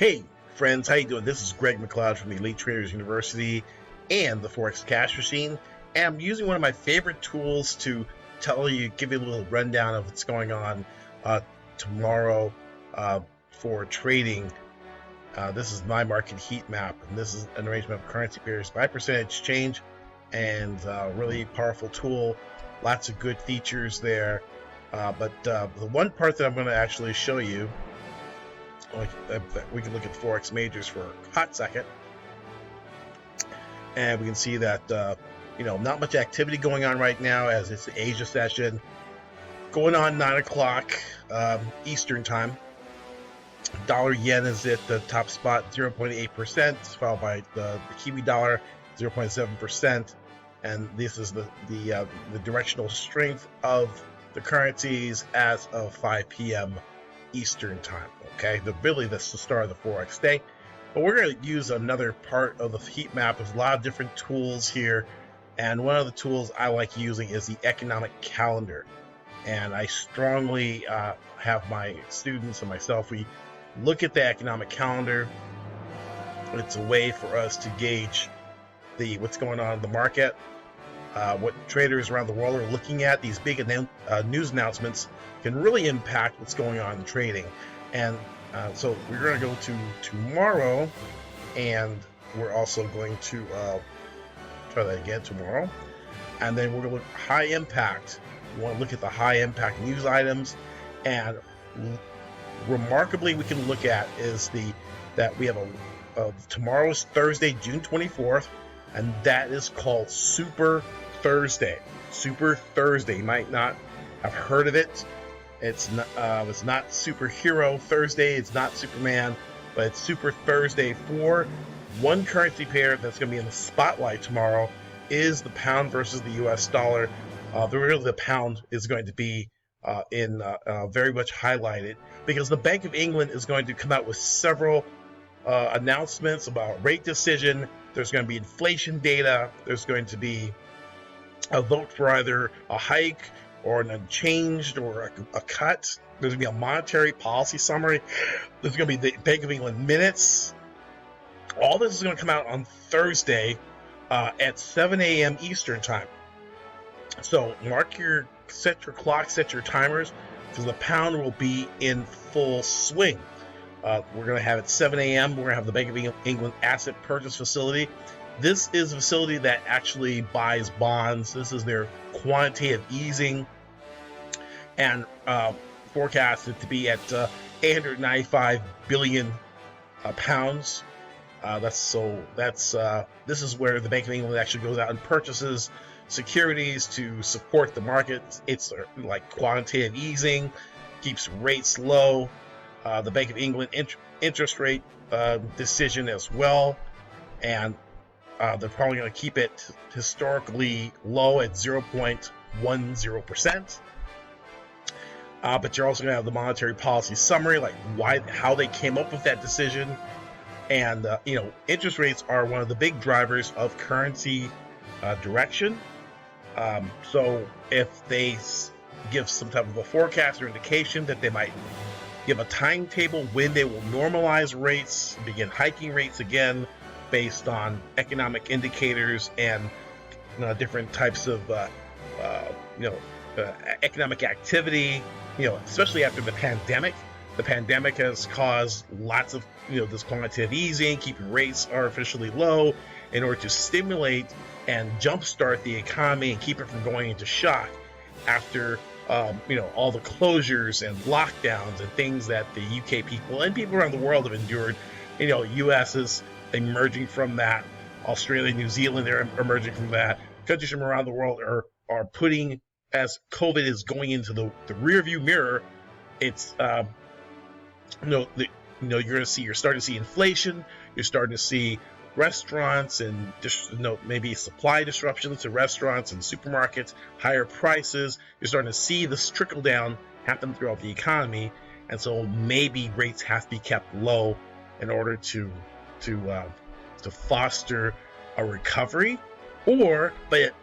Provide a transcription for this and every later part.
Hey friends, how you doing? This is Greg McLeod from the Elite Traders University and the Forex Cash Machine. And I'm using one of my favorite tools to give you a little rundown of what's going on tomorrow for trading. This is my market heat map, and this is an arrangement of currency pairs by percentage change, and really powerful tool. Lots of good features there. But the one part that I'm going to actually show you, we can look at the Forex majors for a hot second, and we can see that not much activity going on right now, as it's the Asia session going on 9 o'clock Eastern time. Dollar yen is at the top spot, 0.8%, followed by the Kiwi dollar, 0.7%, and this is the directional strength of the currencies as of 5 p.m. Eastern time. Okay, that's the start of the Forex day. But we're going to use another part of the heat map. There's a lot of different tools here, and one of the tools I like using is the economic calendar. And I strongly have my students and myself, we look at the economic calendar. It's a way for us to gauge what's going on in the market, what traders around the world are looking at. These big news announcements can really impact what's going on in trading. And so we're going to go to tomorrow, and we're also going to try that again tomorrow. And then we're going to look at high impact. We want to look at the high impact news items, and remarkably we can look at is that we have tomorrow's Thursday, June 24th, and that is called Super Thursday. Super Thursday. You might not have heard of it. It's not Superhero Thursday. It's not Superman, but it's Super Thursday. For one currency pair that's going to be in the spotlight tomorrow is the pound versus the U.S. dollar. The pound is going to be very much highlighted, because the Bank of England is going to come out with several announcements about rate decision. There's going to be inflation data. There's going to be a vote for either a hike or an unchanged or a cut. There's going to be a monetary policy summary. There's going to be the Bank of England minutes. All this is going to come out on Thursday at 7 a.m. Eastern time. So set your clock, set your timers, because the pound will be in full swing. We're going to have at 7 a.m. We're going to have the Bank of England Asset Purchase Facility. This is a facility that actually buys bonds. This is their quantitative easing, and forecasted to be at 895 billion pounds. This is where the Bank of England actually goes out and purchases securities to support the market. It's like quantitative easing, keeps rates low. The Bank of England interest rate decision as well, and they're probably going to keep it historically low at 0.10%. But you're also going to have the monetary policy summary, like how they came up with that decision. And interest rates are one of the big drivers of currency direction. So if they give some type of a forecast or indication that they might give a timetable when they will normalize rates, begin hiking rates again, based on economic indicators and different types of economic activity, especially after the pandemic. The pandemic has caused lots of this quantitative easing, keeping rates artificially low in order to stimulate and jumpstart the economy and keep it from going into shock after all the closures and lockdowns and things that the UK people and people around the world have endured. US is emerging from that. Australia, New Zealand, they're emerging from that. Countries from around the world are putting, as COVID is going into the rearview mirror, it's you're starting to see inflation. You're starting to see restaurants and maybe supply disruptions to restaurants and supermarkets, higher prices. You're starting to see this trickle down happen throughout the economy, and so maybe rates have to be kept low in order to foster a recovery. But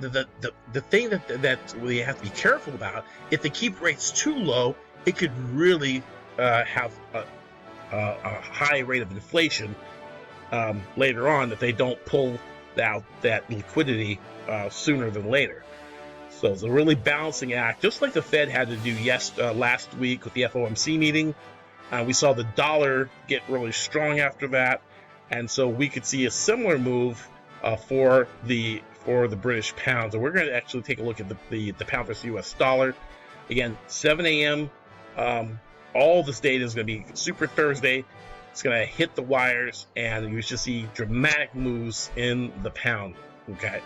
the thing that we have to be careful about, if they keep rates too low, it could really have a high rate of inflation later on, that they don't pull out that liquidity sooner than later. So it's a really balancing act, just like the Fed had to do last week with the FOMC meeting. We saw the dollar get really strong after that, and so we could see a similar move for the British pound. So we're going to actually take a look at the pound versus US dollar. Again, 7 a.m. All this data is going to be Super Thursday. It's going to hit the wires, and you should see dramatic moves in the pound. Okay,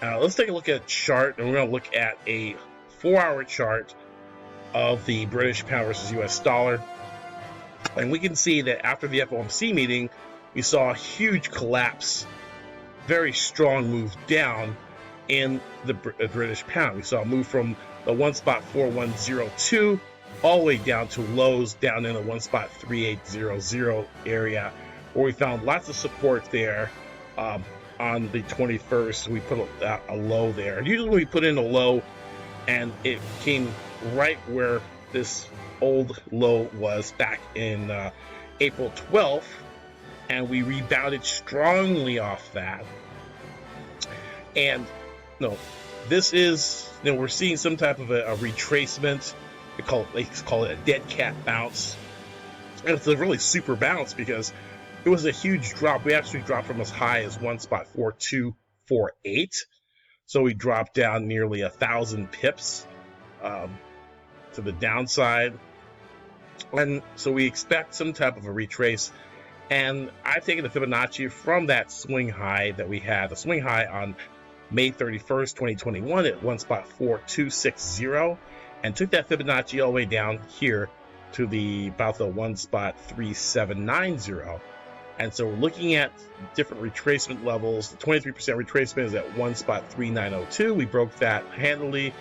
let's take a look at a chart, and we're going to look at a 4-hour chart of the British pound versus US dollar. And we can see that after the FOMC meeting, we saw a huge collapse, very strong move down in the British pound. We saw a move from the 1.4102 all the way down to lows down in the 1.3800 area, where we found lots of support there. On the 21st, we put a low there. Usually we put in a low, and it came right where this old low was back in April 12th, and we rebounded strongly off that. And this is, we're seeing some type of a retracement. They call it a dead cat bounce, and it's a really super bounce because it was a huge drop. We actually dropped from as high as 1.4248, so we dropped down nearly 1,000 pips to the downside, and so we expect some type of a retrace. And I've taken the Fibonacci from that swing high that we had, the swing high on May 31st, 2021 at 1.4260, and took that Fibonacci all the way down here to about the 1.3790. And so we're looking at different retracement levels. The 23% retracement is at 1.3902. We broke that handily,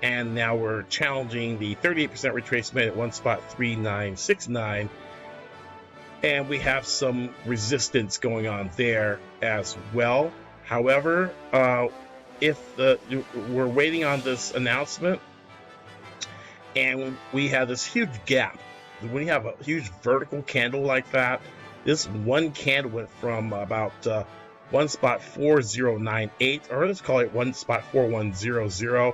and now we're challenging the 38% retracement at 1.3969. And we have some resistance going on there as well. However, we're waiting on this announcement, and we have this huge gap. When you have a huge vertical candle like that, this one candle went from about 1.4098, or let's call it 1.4100.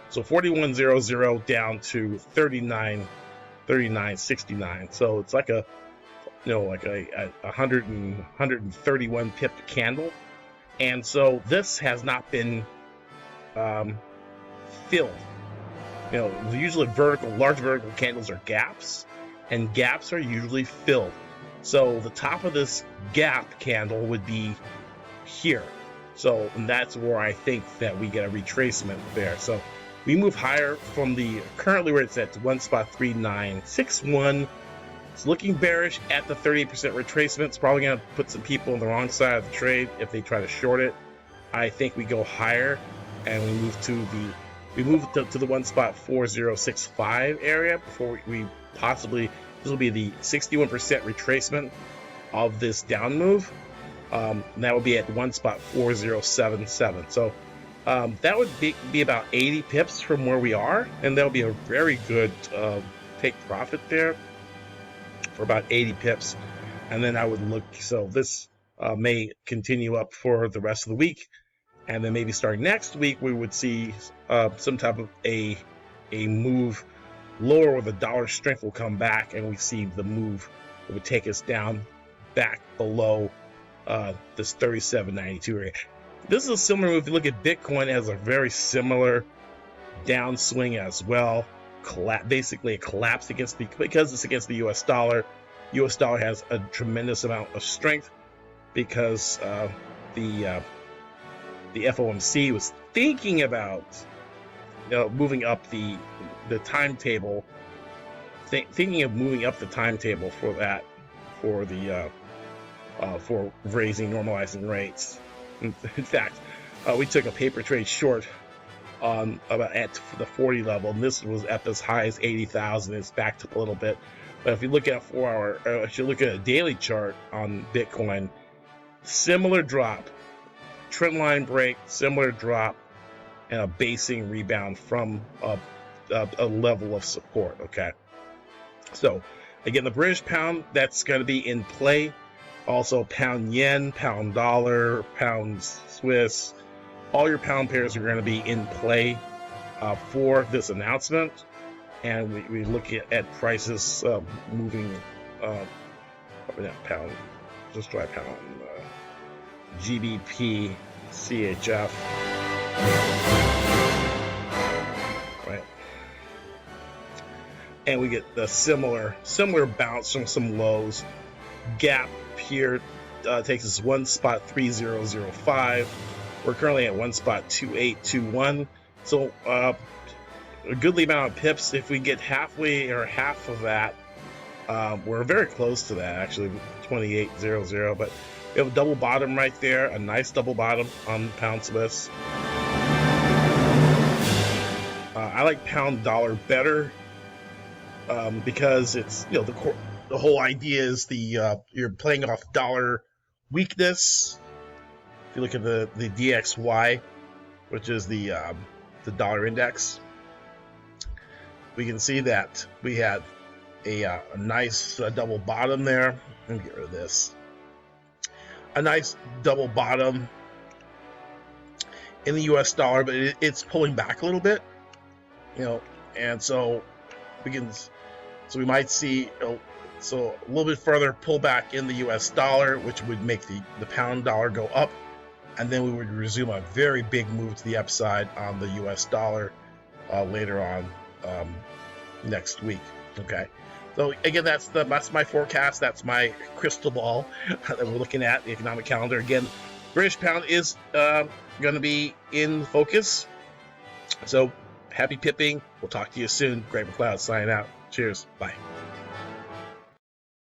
So 4100 down to 39.69. So it's like a 131 pip candle. And so this has not been filled. Usually large vertical candles are gaps, and gaps are usually filled. So the top of this gap candle would be here. So, and that's where I think that we get a retracement there. So we move higher from currently where it's at 1.3961. It's looking bearish at the 38% retracement. It's probably going to put some people on the wrong side of the trade if they try to short it. I think we go higher, and we move to the 1.4065 area before we possibly, this will be the 61% retracement of this down move. And that will be at 1.4077. So that would be about 80 pips from where we are, and that'll be a very good take profit there for about 80 pips. And then I would look, so this may continue up for the rest of the week, and then maybe starting next week we would see some type of a move lower where the dollar strength will come back, and we see the move that would take us down back below this 37.92 area. This is a similar move. If you look at Bitcoin, it has a very similar downswing as well. Basically a collapse because it's against the US dollar. US dollar has a tremendous amount of strength because the FOMC was thinking about moving up the timetable, thinking of moving up the timetable for raising, normalizing rates. In fact, we took a paper trade short on about at the 40 level, and this was at as high as 80,000. It's backed up a little bit, but if you look at if you look at a daily chart on Bitcoin, similar drop, trend line break, similar drop, and a basing rebound from a level of support. Okay, so Again, the British pound, that's going to be in play. Also, pound yen, pound dollar, pound Swiss, all your pound pairs are going to be in play for this announcement. And we look at prices moving up and down. Pound, just try pound, GBP, CHF, right? And we get the similar bounce from some lows. Gap here takes us 1.3005. We're currently at 1.2821. So a goodly amount of pips. If we get halfway or half of that, we're very close to that, actually, 28.00. But we have a double bottom right there, a nice double bottom on pound Swiss. I like pound dollar better because it's, you know, the whole idea is you're playing off dollar weakness. If you look at the DXY, which is the dollar index, we can see that we had a nice double bottom there. Let me get rid of this. A nice double bottom in the US dollar, but it's pulling back a little bit, you know, and so we might see so a little bit further pullback in the US dollar, which would make the pound dollar go up, and then we would resume a very big move to the upside on the US dollar later on next week. Okay, so again, that's my forecast. That's my crystal ball that we're looking at, the economic calendar. Again, British pound is going to be in focus. So happy pipping. We'll talk to you soon. Greg McLeod signing out. Cheers. Bye.